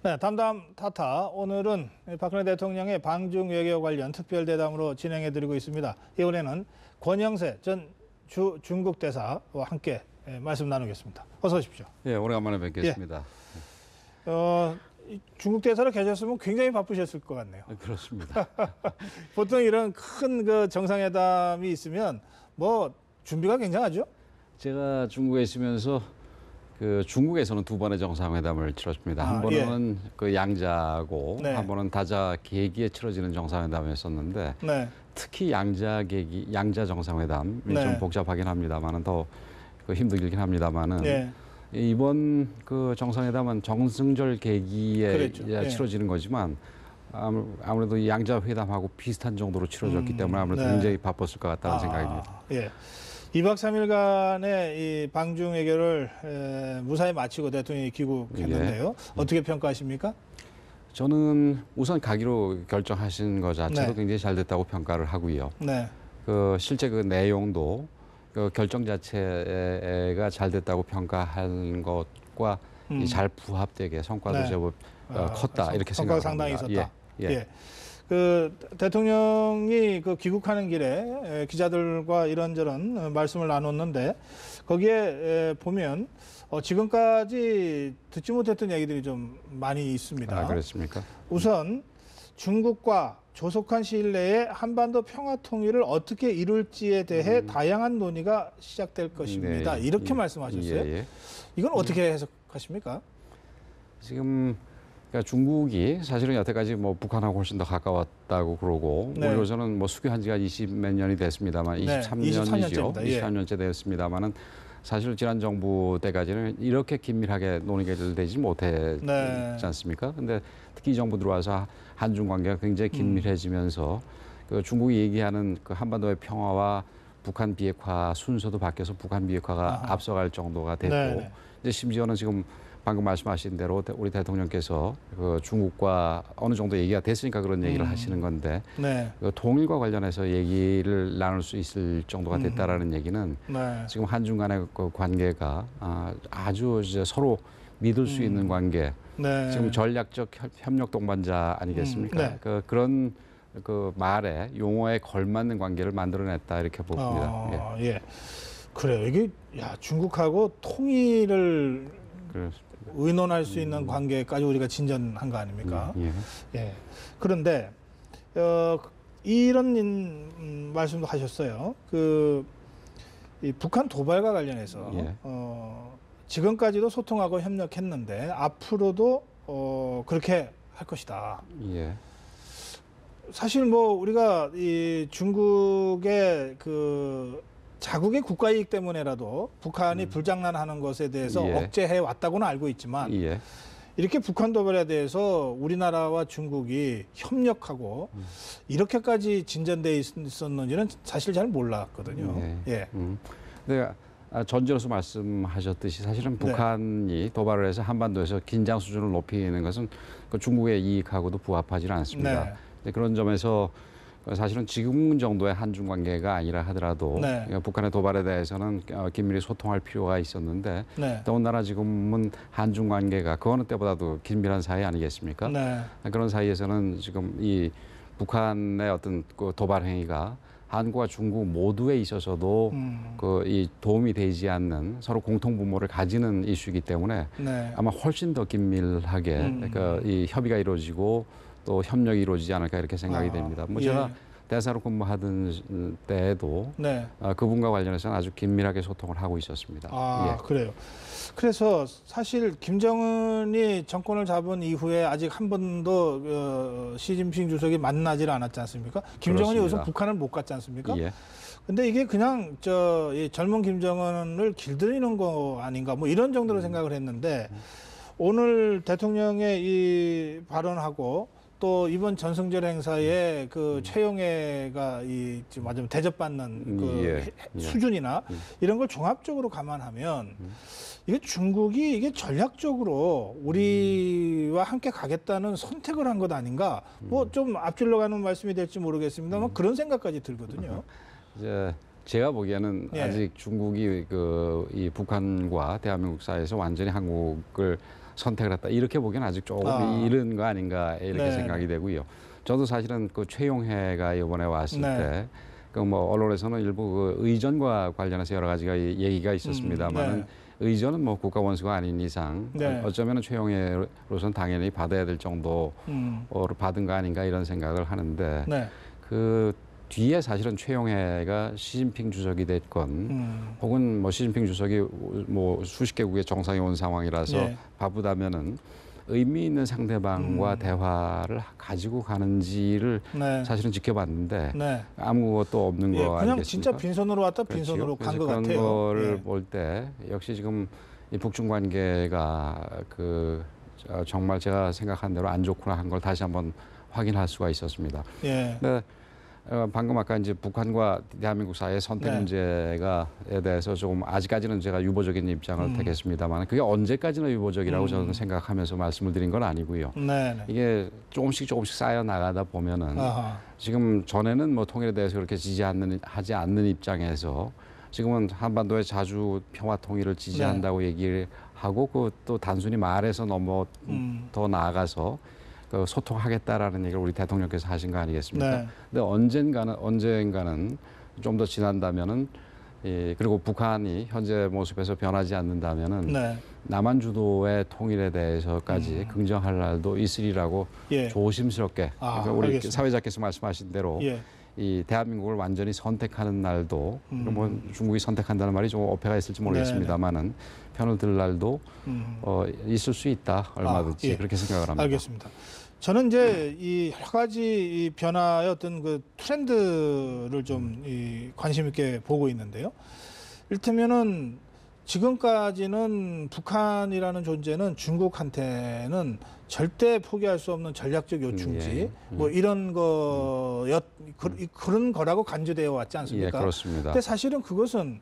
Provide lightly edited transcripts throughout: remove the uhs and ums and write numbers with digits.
네, 담담 타타. 오늘은 박근혜 대통령의 방중 외교 관련 특별대담으로 진행해드리고 있습니다. 이번에는 권영세 전 중국 대사와 함께 말씀 나누겠습니다. 어서 오십시오. 예, 오래간만에 뵙겠습니다. 중국 대사로 계셨으면 굉장히 바쁘셨을 것 같네요. 그렇습니다. 보통 이런 큰 그 정상회담이 있으면 뭐 준비가 굉장하죠? 제가 중국에 있으면서 중국에서는 두 번의 정상회담을 치렀습니다. 한 번은 그 양자고 네. 한 번은 다자 계기에 치러지는 정상회담이었었는데 네. 특히 양자 정상회담이 네. 좀 복잡하긴 합니다만은 더 힘들긴 합니다만은 네. 이번 그 정상회담은 정승절 계기에 그랬죠. 치러지는 거지만 아무래도 이 양자 회담하고 비슷한 정도로 치러졌기 때문에 아무래도 네. 굉장히 바빴을 것 같다는 생각입니다. 예. 2박 3일간의 이 방중 외교를 무사히 마치고 대통령이 귀국했는데요. 예. 어떻게 평가하십니까? 저는 우선 가기로 결정하신 것 자체도 네. 굉장히 잘 됐다고 평가를 하고요. 네. 실제 그 내용도 그 결정 자체가 잘 됐다고 평가한 것과 잘 부합되게 성과도 네. 제법 컸다 이렇게 성과가 생각합니다. 상당히 있었다. 예. 그 대통령이 그 귀국하는 길에 기자들과 이런저런 말씀을 나눴는데 거기에 보면 지금까지 듣지 못했던 얘기들이 좀 많이 있습니다. 아, 그렇습니까? 우선 중국과 조속한 시일 내에 한반도 평화 통일을 어떻게 이룰지에 대해 다양한 논의가 시작될 것입니다. 네. 이렇게 말씀하셨어요. 예. 이건 어떻게 해석하십니까? 지금 그러니까 중국이 사실은 여태까지 뭐 북한하고 훨씬 더 가까웠다고 그러고 네. 물론 저는 뭐 수교한 지가 20몇 년이 됐습니다만 네, 23년이죠. 23년째입니다. 예. 23년째 되었습니다만은 사실 지난 정부 때까지는 이렇게 긴밀하게 논의가 되지 못했지 네. 않습니까? 근데 특히 이 정부 들어와서 한중 관계가 굉장히 긴밀해지면서 그 중국이 얘기하는 그 한반도의 평화와 북한 비핵화 순서도 바뀌어서 북한 비핵화가 앞서갈 정도가 됐고 네. 이제 심지어는 지금 방금 말씀하신 대로 우리 대통령께서 그 중국과 어느 정도 얘기가 됐으니까 그런 얘기를 하시는 건데 네. 그 통일과 관련해서 얘기를 나눌 수 있을 정도가 됐다라는 얘기는 네. 지금 한중 간의 그 관계가 아주 이제 서로 믿을 수 있는 관계, 네. 지금 전략적 협력 동반자 아니겠습니까? 네. 그런 그 말에 용어에 걸맞는 관계를 만들어냈다 이렇게 봅니다. 예. 그래요. 이게 중국하고 통일을 그렇습니다. 의논할 수 있는 관계까지 우리가 진전한 거 아닙니까? 예. 그런데 이런 말씀도 하셨어요. 이 북한 도발과 관련해서 지금까지도 소통하고 협력했는데 앞으로도 그렇게 할 것이다. 예. 사실 뭐 우리가 이 중국의 그 자국의 국가 이익 때문에라도 북한이 불장난하는 것에 대해서 억제해 왔다고는 알고 있지만 이렇게 북한 도발에 대해서 우리나라와 중국이 협력하고 이렇게까지 진전돼 있었는지는 사실 잘 몰랐거든요. 근데 전제로서 말씀하셨듯이 사실은 북한이 도발을 해서 한반도에서 긴장 수준을 높이는 것은 그 중국의 이익하고도 부합하지는 않습니다. 그런 점에서 사실은 지금 정도의 한중 관계가 아니라 하더라도 북한의 도발에 대해서는 긴밀히 소통할 필요가 있었는데 더군다나 지금은 한중 관계가 그 어느 때보다도 긴밀한 사이 아니겠습니까? 그런 사이에서는 지금 이 북한의 어떤 그 도발 행위가 한국과 중국 모두에 있어서도 이 도움이 되지 않는 서로 공통 분모를 가지는 이슈이기 때문에 아마 훨씬 더 긴밀하게 이 협의가 이루어지고 또 협력이 이루어지지 않을까 이렇게 생각이 됩니다. 제가 대사로 근무하던 때에도 그분과 관련해서는 아주 긴밀하게 소통을 하고 있었습니다. 그래요. 그래서 사실 김정은이 정권을 잡은 이후에 아직 한 번도 시진핑 주석이 만나질 않았지 않습니까? 김정은이 우선 북한을 못 갔지 않습니까? 근데 이게 그냥 이 젊은 김정은을 길들이는 거 아닌가 뭐 이런 정도로 생각을 했는데 오늘 대통령의 이 발언하고 또 이번 전승절 행사에 그 최영애가 지금 맞으면 대접받는 수준이나 이런 걸 종합적으로 감안하면 이게 중국이 이게 전략적으로 우리와 함께 가겠다는 선택을 한 것 아닌가? 뭐 좀 앞질러 가는 말씀이 될지 모르겠습니다만 그런 생각까지 들거든요. 제가 보기에는 아직 중국이 이 북한과 대한민국 사이에서 완전히 한국을 선택을 했다. 이렇게 보기엔 아직 조금 이른 거 아닌가 이렇게 네. 생각이 되고요. 저도 사실은 그 최용해가 이번에 왔을 네. 때 그 뭐 언론에서는 일부 그 의전과 관련해서 여러 가지가 얘기가 있었습니다만은 네. 의전은 뭐 국가 원수가 아닌 이상 네. 어쩌면 최용해로서는 당연히 받아야 될 정도로 받은 거 아닌가 이런 생각을 하는데 네. 그 뒤에 사실은 최용해가 시진핑 주석이 됐건 혹은 뭐 시진핑 주석이 뭐 수십 개국의 정상이 온 상황이라서 예. 바쁘다면은 의미 있는 상대방과 대화를 가지고 가는지를 네. 사실은 지켜봤는데 네. 아무것도 없는 예, 거 그냥 아니겠습니까? 진짜 빈손으로 왔다 빈손으로 간 것 같아요. 그런 거를 예. 볼 때 역시 지금 이 북중 관계가 정말 제가 생각한 대로 안 좋구나 한 걸 다시 한번 확인할 수가 있었습니다. 예. 네. 방금 아까 이제 북한과 대한민국 사이의 선택 네. 문제가에 대해서 조금 아직까지는 제가 유보적인 입장을 택했습니다만 그게 언제까지나 유보적이라고 저는 생각하면서 말씀을 드린 건 아니고요. 네. 네. 이게 조금씩 쌓여 나가다 보면은 아하. 지금 전에는 뭐 통일에 대해서 그렇게 하지 않는 입장에서 지금은 한반도에 자주 평화 통일을 지지한다고 얘기를 하고 그 또 단순히 말해서 더 나아가서 그 소통하겠다라는 얘기를 우리 대통령께서 하신 거 아니겠습니까? 네. 근데 언젠가는 좀 더 지난다면은 그리고 북한이 현재 모습에서 변하지 않는다면은 네. 남한 주도의 통일에 대해서까지 긍정할 날도 있으리라고 예. 조심스럽게 그러니까 우리 알겠습니다. 사회자께서 말씀하신 대로 예. 이 대한민국을 완전히 선택하는 날도 뭐 중국이 선택한다는 말이 좀 어폐가 있을지 모르겠습니다만은 편을 들 날도 있을 수 있다 얼마든지 예. 그렇게 생각을 합니다. 알겠습니다. 저는 이제 이 여러 가지 이 변화의 어떤 그 트렌드를 좀 관심 있게 보고 있는데요. 이를테면은 지금까지는 북한이라는 존재는 중국한테는 절대 포기할 수 없는 전략적 요충지 뭐 이런 그런 거라고 간주되어 왔지 않습니까? 예, 그렇습니다. 근데 사실은 그것은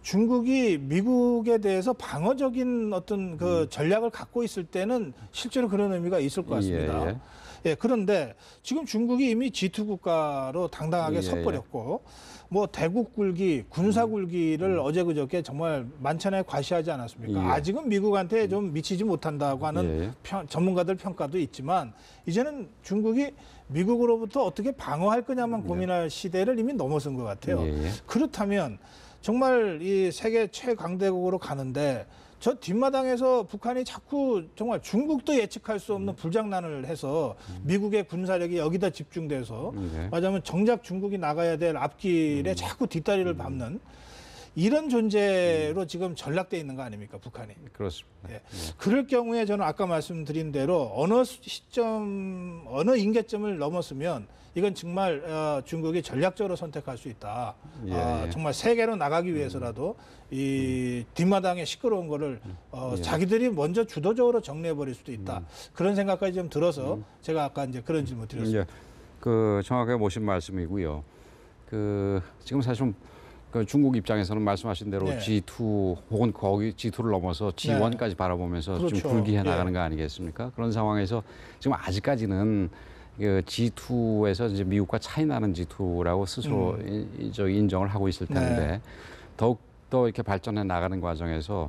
중국이 미국에 대해서 방어적인 어떤 그 전략을 갖고 있을 때는 실제로 그런 의미가 있을 것 같습니다. 예. 예, 그런데 지금 중국이 이미 G2 국가로 당당하게 예. 섰버렸고 뭐 대국 굴기, 군사 굴기를 어제 그저께 정말 만천하에 과시하지 않았습니까? 예. 아직은 미국한테 좀 미치지 못한다고 하는 예. 전문가들 평가도 있지만 이제는 중국이 미국으로부터 어떻게 방어할 거냐만 고민할 시대를 이미 넘어선 것 같아요. 예. 그렇다면 정말 이 세계 최강대국으로 가는데 저 뒷마당에서 북한이 자꾸 정말 중국도 예측할 수 없는 불장난을 해서 미국의 군사력이 여기다 집중돼서 말하자면 정작 중국이 나가야 될 앞길에 자꾸 뒷다리를 밟는 이런 존재로 지금 전락돼 있는 거 아닙니까, 북한이? 그렇습니다. 예. 그럴 경우에 저는 아까 말씀드린 대로 어느 시점, 어느 임계점을 넘었으면 이건 정말 중국이 전략적으로 선택할 수 있다. 예. 정말 세계로 나가기 위해서라도 이 뒷마당에 시끄러운 거를 자기들이 먼저 주도적으로 정리해버릴 수도 있다. 그런 생각까지 좀 들어서 제가 아까 이제 그런 질문 드렸습니다. 예. 그 정확하게 모신 말씀이고요. 지금 사실 그 중국 입장에서는 말씀하신 대로 네. G2 혹은 거기 G2를 넘어서 G1까지 바라보면서 그렇죠. 좀 굴기해 예. 나가는 거 아니겠습니까? 그런 상황에서 지금 아직까지는 그 G2에서 이제 미국과 차이 나는 G2라고 스스로 인정을 하고 있을 텐데 네. 더욱 더 이렇게 발전해 나가는 과정에서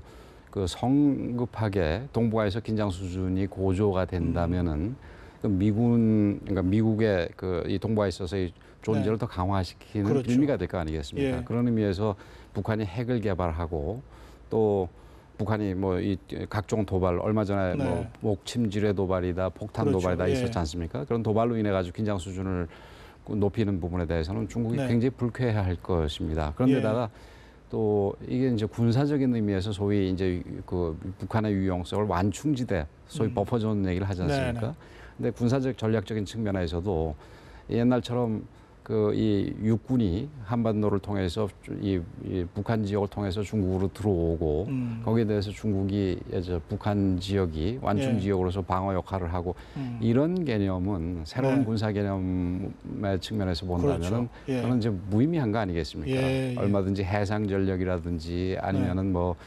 그 성급하게 동북아에서 긴장 수준이 고조가 된다면은 그 그러니까 미국의 이 동북아에 있어서의 존재를 더 강화시키는 그렇죠. 의미가 될 거 아니겠습니까? 예. 그런 의미에서 북한이 핵을 개발하고 또 북한이 뭐 이 각종 도발 얼마 전에 네. 뭐 목침지뢰 도발이다 폭탄 그렇죠. 도발이다 예. 있었지 않습니까? 그런 도발로 인해 가지고 긴장 수준을 높이는 부분에 대해서는 중국이 네. 굉장히 불쾌해할 것입니다. 그런데다가 또 이게 이제 군사적인 의미에서 소위 이제 그 북한의 유용성을 완충지대 소위 버퍼존 얘기를 하지 않습니까? 네네. 근데 군사적 전략적인 측면에서도 옛날처럼 이 육군이 한반도를 통해서 이 북한 지역을 통해서 중국으로 들어오고 거기에 대해서 중국이 북한 지역이 완충 예. 지역으로서 방어 역할을 하고 이런 개념은 새로운 네. 군사 개념의 측면에서 본다면은 그렇죠. 예. 저는 이제 무의미한 거 아니겠습니까? 예, 예. 얼마든지 해상 전력이라든지 아니면은 뭐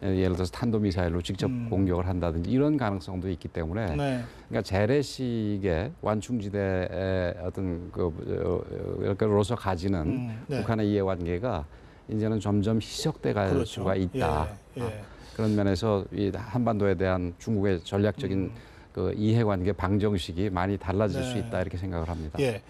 예를 들어서 탄도미사일로 직접 공격을 한다든지 이런 가능성도 있기 때문에 네. 그러니까 재래식의 완충지대의 어떤 그로서 가지는 네. 북한의 이해관계가 이제는 점점 희석돼 갈 그렇죠. 수가 있다. 예, 예. 그런 면에서 이 한반도에 대한 중국의 전략적인 그 이해관계 방정식이 많이 달라질 네. 수 있다 이렇게 생각을 합니다. 예.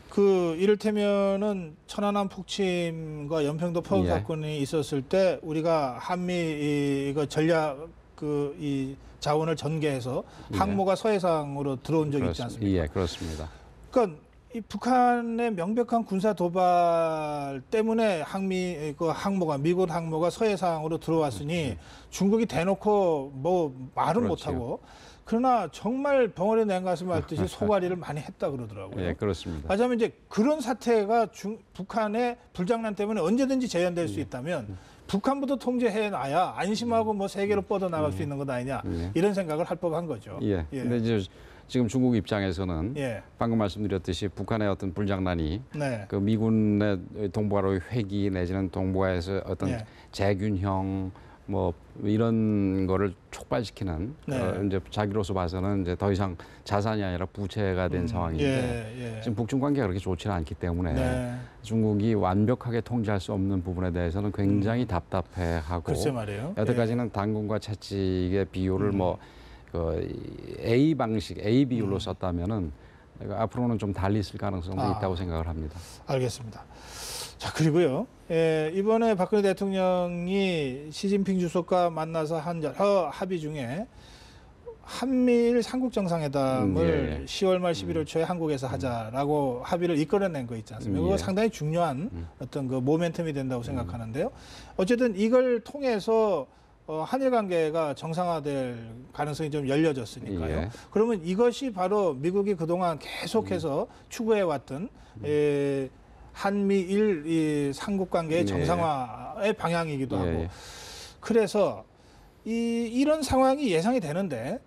그 이를테면은 천안함 폭침과 연평도 포격 예. 사건이 있었을 때 우리가 한미 이거 전략 그 이 자원을 전개해서 예. 항모가 서해상으로 들어온 적이 있지 않습니까? 예, 그렇습니다. 그러니까 이 북한의 명백한 군사 도발 때문에 항미 그 항모가 미군 항모가 서해상으로 들어왔으니 중국이 대놓고 뭐 말은 그렇죠. 못하고 그러나 정말 벙어리 냉가슴 앓듯이 소가리를 많이 했다 그러더라고요. 예, 그렇습니다. 하자면 이제 그런 사태가 북한의 불장난 때문에 언제든지 재현될 수 있다면 북한부터 통제해 놔야 안심하고 뭐 세계로 뻗어 나갈 수 있는 것 아니냐 이런 생각을 할 법한 거죠. 예. 근데 이제 지금 중국 입장에서는 예. 방금 말씀드렸듯이 북한의 어떤 불장난이 네. 그 미군의 동북아로의 회기 내지는 동북아에서 어떤 예. 재균형 뭐 이런 거를 촉발시키는 네. 이제 자기로서 봐서는 이제 더 이상 자산이 아니라 부채가 된 상황인데 예. 지금 북중 관계가 그렇게 좋지는 않기 때문에 네. 중국이 완벽하게 통제할 수 없는 부분에 대해서는 굉장히 답답해하고 글쎄 말이에요. 여태까지는 당군과 채찍의 비율을 뭐 그 A 방식, A 비율로 썼다면은 앞으로는 좀 달리 있을 가능성도 있다고 생각을 합니다. 알겠습니다. 자, 그리고요. 이번에 박근혜 대통령이 시진핑 주석과 만나서 한 여러 합의 중에 한미일 삼국 정상회담을 10월 말 11월 초에 한국에서 하자라고 합의를 이끌어낸 거 있지 않습니까? 그거 상당히 중요한 어떤 그 모멘텀이 된다고 생각하는데요. 어쨌든 이걸 통해서 한일 관계가 정상화될 가능성이 좀 열려졌으니까요. 예. 그러면 이것이 바로 미국이 그동안 계속해서 추구해왔던 한미일 이 삼국 관계의 정상화의 방향이기도 하고 그래서 이런 상황이 예상이 되는데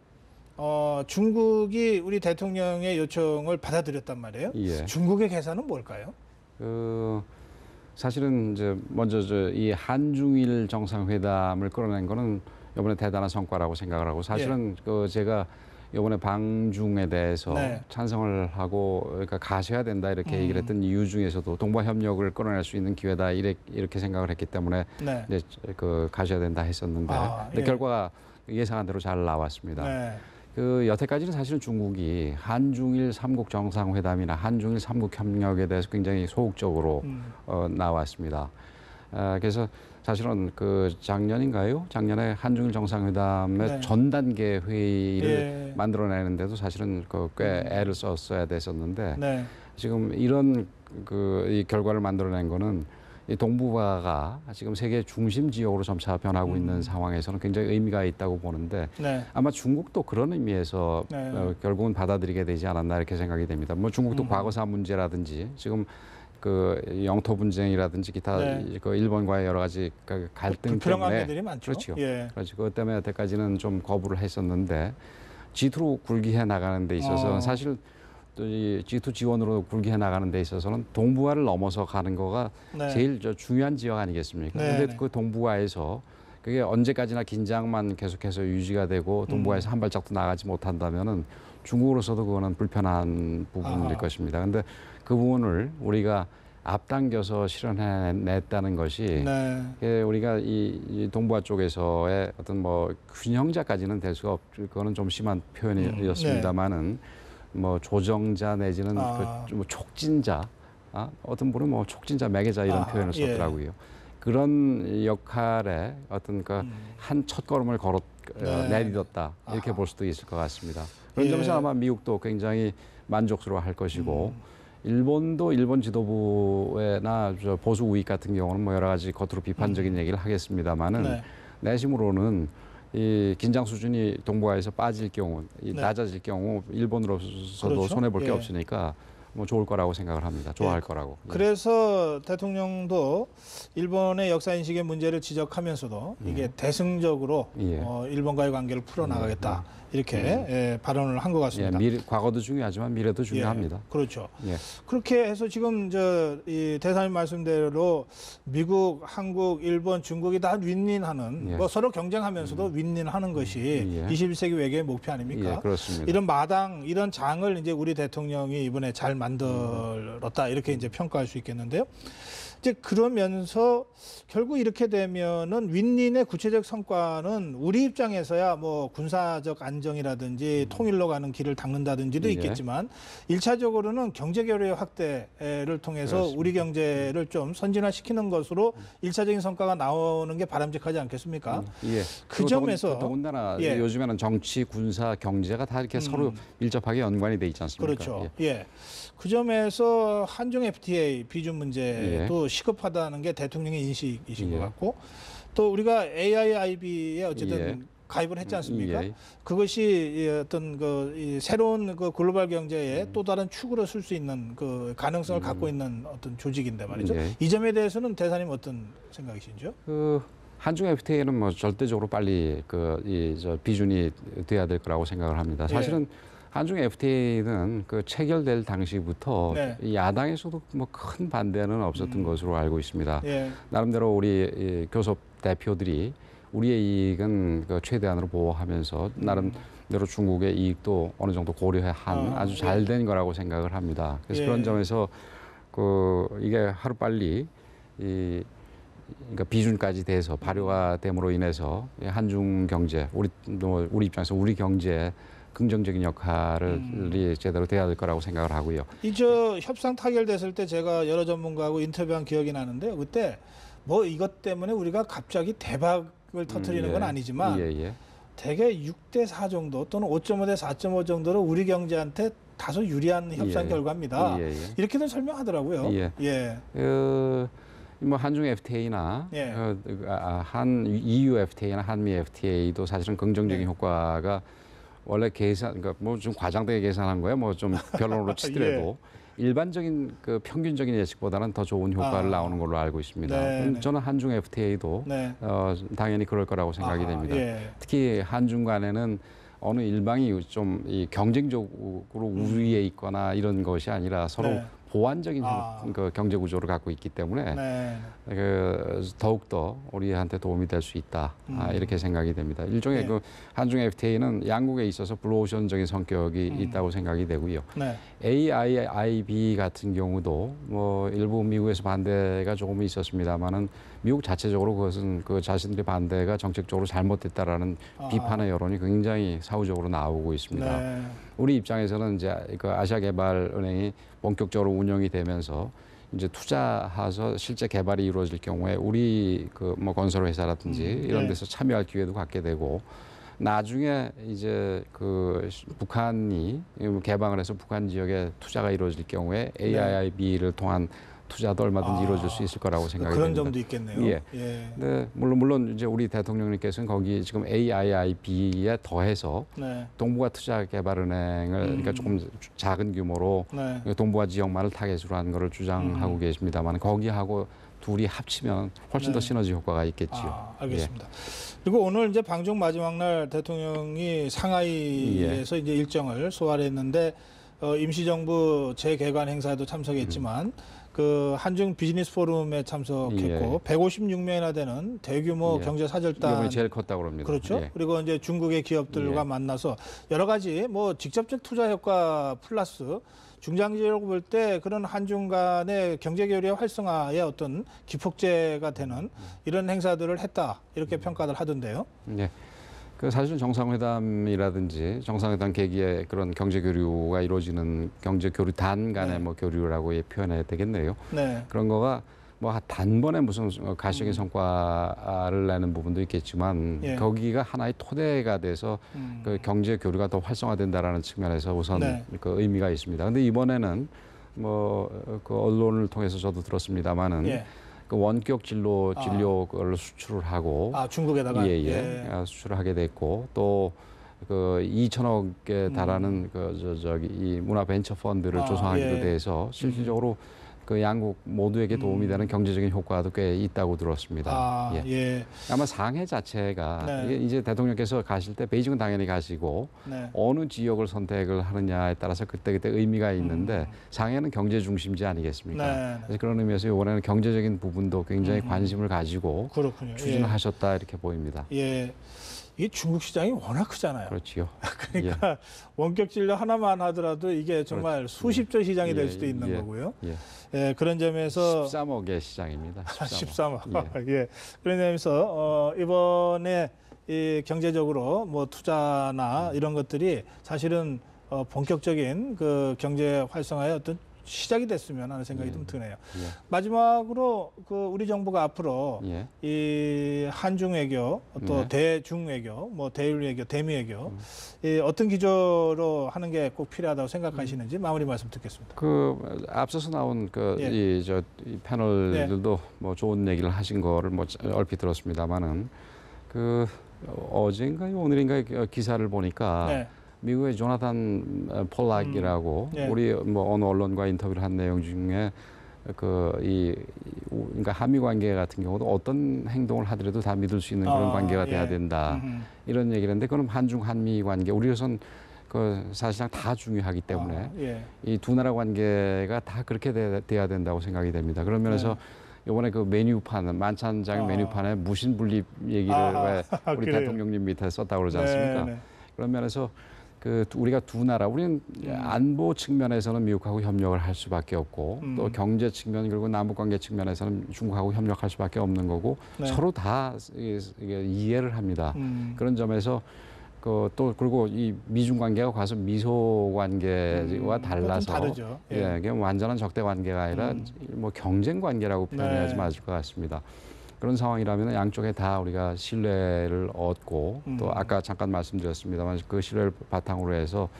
중국이 우리 대통령의 요청을 받아들였단 말이에요. 예. 중국의 계산은 뭘까요? 사실은 이제 먼저 이 한중일 정상회담을 끌어낸 거는 이번에 대단한 성과라고 생각을 하고 사실은 그 제가 이번에 방중에 대해서 찬성을 하고 그러니까 가셔야 된다 이렇게 얘기를 했던 이유 중에서도 동북아 협력을 끌어낼 수 있는 기회다 이렇게 생각을 했기 때문에 이제 그 가셔야 된다 했었는데 근데 결과가 예상한 대로 잘 나왔습니다. 그 여태까지는 사실은 중국이 한중일 삼국 정상회담이나 한중일 삼국 협력에 대해서 굉장히 소극적으로 나왔습니다. 그래서 사실은 그 작년인가요? 작년에 한중일 정상회담의 전 단계 회의를 만들어내는데도 사실은 꽤 애를 썼어야 됐었는데 지금 이런 이 결과를 만들어낸 거는 이 동북아가 지금 세계 중심 지역으로 점차 변하고 있는 상황에서는 굉장히 의미가 있다고 보는데 아마 중국도 그런 의미에서 결국은 받아들이게 되지 않았나 이렇게 생각이 됩니다. 뭐 중국도 과거사 문제라든지 지금 그 영토 분쟁이라든지 기타 그 일본과의 여러 가지 갈등 때문에 많죠. 그렇죠. 그것 때문에 여태까지는 좀 거부를 했었는데 G2로 굴기해 나가는 데 있어서 사실 또 이 G2 지원으로 굴기해 나가는 데 있어서는 동북아를 넘어서 가는 거가 제일 중요한 지역 아니겠습니까? 근데 그 동북아에서 그게 언제까지나 긴장만 계속해서 유지가 되고 동북아에서 한 발짝도 나가지 못한다면은 중국으로서도 그거는 불편한 부분일 것입니다. 근데 그 부분을 우리가 앞당겨서 실현해냈다는 것이 우리가 이 동북아 쪽에서의 어떤 뭐 균형자까지는 될 수가 없죠. 그거는 좀 심한 표현이었습니다만은 뭐 조정자 내지는 뭐 촉진자, 어떤 분은 뭐 촉진자, 매개자 이런 표현을 썼더라고요. 그런 역할에 어떤 그 한 첫걸음을 내딛었다 이렇게 볼 수도 있을 것 같습니다. 그런 점에서 아마 미국도 굉장히 만족스러워할 것이고 일본도 일본 지도부나 보수 우익 같은 경우는 뭐 여러 가지 겉으로 비판적인 얘기를 하겠습니다만은 내심으로는 이 긴장 수준이 동북아에서 빠질 경우, 낮아질 경우 일본으로서도 손해 볼 게 없으니까 뭐 좋을 거라고 생각을 합니다. 좋아할 거라고. 그래서 대통령도 일본의 역사 인식의 문제를 지적하면서도 이게 대승적으로 일본과의 관계를 풀어나가겠다 이렇게 발언을 한 것 같습니다. 과거도 중요하지만 미래도 중요합니다. 그렇죠. 그렇게 해서 지금 이 대사님 말씀대로 미국, 한국, 일본, 중국이 다 윈윈하는 뭐 서로 경쟁하면서도 윈윈하는 것이 21세기 외교의 목표 아닙니까? 그렇습니다. 이런 마당, 이런 장을 이제 우리 대통령이 이번에 잘 만들었다 이렇게 이제 평가할 수 있겠는데요. 이제 그러면서 결국 이렇게 되면은 윈윈의 구체적 성과는 우리 입장에서야 뭐 군사적 안정이라든지 통일로 가는 길을 닦는다든지도 예. 있겠지만 일차적으로는 경제 교류 확대를 통해서 그렇습니다. 우리 경제를 좀 선진화시키는 것으로 일차적인 성과가 나오는 게 바람직하지 않겠습니까? 예. 그 점에서 더군다나 예. 요즘에는 정치, 군사, 경제가 다 이렇게 서로 밀접하게 연관이 돼 있지 않습니까? 그렇죠. 예. 그 점에서 한중 FTA 비준 문제도 예. 시급하다는 게 대통령의 인식이신 예. 것 같고 또 우리가 AIIB에 어쨌든 예. 가입을 했지 않습니까? 예. 그것이 이 어떤 이 새로운 그 글로벌 경제의 또 다른 축으로 쓸 수 있는 그 가능성을 갖고 있는 어떤 조직인데 말이죠. 예. 이 점에 대해서는 대사님 어떤 생각이신지요? 그 한중 FTA는 뭐 절대적으로 빨리 저 비준이 돼야 될 거라고 생각을 합니다. 사실은 한중 FTA는 그 체결될 당시부터 네. 이 야당에서도 뭐 큰 반대는 없었던 것으로 알고 있습니다. 예. 나름대로 우리 이 교섭 대표들이 우리의 이익은 그 최대한으로 보호하면서 나름대로 중국의 이익도 어느 정도 고려한 아주 잘 된 거라고 생각을 합니다. 그래서 예. 그런 점에서 이게 하루 빨리 그러니까 비준까지 돼서 발효가 됨으로 인해서 한중 경제 우리 입장에서 우리 경제에 긍정적인 역할을 제대로 돼야 될 거라고 생각을 하고요. 저 협상 타결됐을 때 제가 여러 전문가하고 인터뷰한 기억이 나는데 그때 뭐 이것 때문에 우리가 갑자기 대박을 터뜨리는 건 아니지만 대개 6대4 정도 또는 5.5대 4.5 정도로 우리 경제한테 다소 유리한 협상 결과입니다. 이렇게도 설명하더라고요. 뭐 한중 FTA나 예. 한 EU FTA나 한미 FTA도 사실은 긍정적인 효과가 원래 그러니까 뭐 좀 과장되게 계산한 거예요. 뭐 좀 변론으로 치더라도 일반적인 그 평균적인 예측보다는 더 좋은 효과를 나오는 걸로 알고 있습니다. 저는 한중 FTA도 당연히 그럴 거라고 생각이 됩니다. 특히 한중 간에는 어느 일방이 좀 이 경쟁적으로 우위에 있거나 이런 것이 아니라 서로 보완적인 그 경제 구조를 갖고 있기 때문에 더욱더 우리한테 도움이 될 수 있다. 이렇게 생각이 됩니다. 일종의 그 한중 FTA는 양국에 있어서 블루오션적인 성격이 있다고 생각이 되고요. AIIB 같은 경우도 뭐 일부 미국에서 반대가 조금 있었습니다만은 미국 자체적으로 그것은 그 자신들의 반대가 정책적으로 잘못됐다라는 비판의 여론이 굉장히 사후적으로 나오고 있습니다. 우리 입장에서는 이제 그 아시아개발은행이 본격적으로 운영이 되면서 이제 투자해서 실제 개발이 이루어질 경우에 우리 그 뭐 건설 회사라든지 이런 데서 참여할 기회도 갖게 되고 나중에 이제 그 북한이 개방을 해서 북한 지역에 투자가 이루어질 경우에 AIIB를 통한 투자도 얼마든지 이루어질 수 있을 거라고 생각이 그런 됩니다. 점도 있겠네요. 네, 물론 이제 우리 대통령님께서는 거기 지금 AIIB에 더해서 동북아 투자개발은행을 그러니까 조금 작은 규모로 동북아 지역만을 타겟으로 한 거를 주장하고 계십니다만 거기하고 둘이 합치면 훨씬 더 시너지 효과가 있겠지요. 알겠습니다. 그리고 오늘 이제 방중 마지막 날 대통령이 상하이에서 이제 일정을 소화했는데 임시정부 재개관 행사에도 참석했지만 그 한중 비즈니스 포럼에 참석했고 156명이나 되는 대규모 경제 사절단 이번이 제일 컸다고 합니다. 그렇죠. 그리고 이제 중국의 기업들과 만나서 여러 가지 뭐 직접적 투자 효과 플러스 중장기적으로 볼 때 그런 한중 간의 경제 교류 활성화의 어떤 기폭제가 되는 이런 행사들을 했다 이렇게 평가를 하던데요. 그 사실은 정상회담이라든지 정상회담 계기에 그런 경제 교류가 이루어지는 경제 교류단 간의 뭐 교류라고 표현해야 되겠네요. 그런 거가 뭐 단번에 무슨 가시적인 성과를 내는 부분도 있겠지만 거기가 하나의 토대가 돼서 그 경제 교류가 더 활성화된다라는 측면에서 우선 그 의미가 있습니다. 근데 이번에는 뭐 그 언론을 통해서 저도 들었습니다마는 그 원격 진료를 수출을 하고 중국에다가 수출을 하게 됐고 또 그 2천억에 달하는 이 문화 벤처 펀드를 조성하기도 돼서 실질적으로 그 양국 모두에게 도움이 되는 경제적인 효과도 꽤 있다고 들었습니다. 아마 상해 자체가 이제 대통령께서 가실 때 베이징은 당연히 가시고 어느 지역을 선택을 하느냐에 따라서 그때그때 의미가 있는데 상해는 경제 중심지 아니겠습니까? 그래서 그런 의미에서 이번에는 경제적인 부분도 굉장히 관심을 가지고 추진을 하셨다 이렇게 보입니다. 이게 중국 시장이 워낙 크잖아요. 그렇지요. 그러니까 원격 진료 하나만 하더라도 이게 정말 수십조 시장이 될 수도 있는 거고요. 예, 그런 점에서 13억의 시장입니다. 13억. 예. 그런 점에서 이번에 이 경제적으로 뭐 투자나 이런 것들이 사실은 본격적인 그 경제 활성화의 어떤 시작이 됐으면 하는 생각이 좀 드네요. 마지막으로 그 우리 정부가 앞으로 이 한중 외교, 또 대중 외교, 뭐 대일 외교, 대미 외교 이 어떤 기조로 하는 게 꼭 필요하다고 생각하시는지 마무리 말씀 듣겠습니다. 그 앞서서 나온 이 패널들도 뭐 좋은 얘기를 하신 거를 뭐 얼핏 들었습니다만은 그 어제인가요 오늘인가요 기사를 보니까. 미국의 조나단 폴락이라고 우리 뭐 어느 언론과 인터뷰를 한 내용 중에 그러니까 한미 관계 같은 경우도 어떤 행동을 하더라도 다 믿을 수 있는 그런 관계가 돼야 된다 이런 얘기를 했는데 그건 한중 한미 관계 우리로선 그 사실상 다 중요하기 때문에 이 두 나라 관계가 다 그렇게 돼야 된다고 생각이 됩니다. 그런 면에서 이번에 그 메뉴판 만찬장 메뉴판에 무신 분립 얘기를 왜 우리 대통령님 밑에 썼다고 그러지 않습니까? 그런 면에서 그 우리가 두 나라 우리는 안보 측면에서는 미국하고 협력을 할 수밖에 없고 또 경제 측면 그리고 남북 관계 측면에서는 중국하고 협력할 수밖에 없는 거고 서로 다 이게 이해를 합니다. 그런 점에서 또 그리고 이 미중 관계가 과서 미소 관계와 달라서 다르죠. 이게 완전한 적대 관계가 아니라 뭐 경쟁 관계라고 표현해야지 맞을 것 같습니다. 그런 상황이라면 양쪽에 다 우리가 신뢰를 얻고 또 아까 잠깐 말씀드렸습니다만 그 신뢰를 바탕으로 해서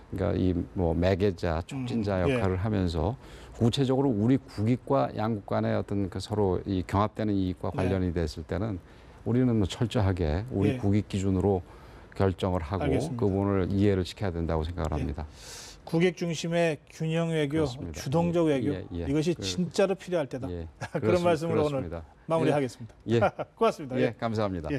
그러니까 이 뭐 매개자, 촉진자 역할을 하면서 구체적으로 우리 국익과 양국 간의 어떤 그 서로 이 경합되는 이익과 관련이 됐을 때는 우리는 뭐 철저하게 우리 국익 기준으로 결정을 하고 그 부분을 이해를 시켜야 된다고 생각을 합니다. 국익 중심의 균형 외교, 그렇습니다. 주동적 외교 이것이 진짜로 필요할 때다. 그런 말씀으로 오늘 마무리하겠습니다. 고맙습니다. 감사합니다.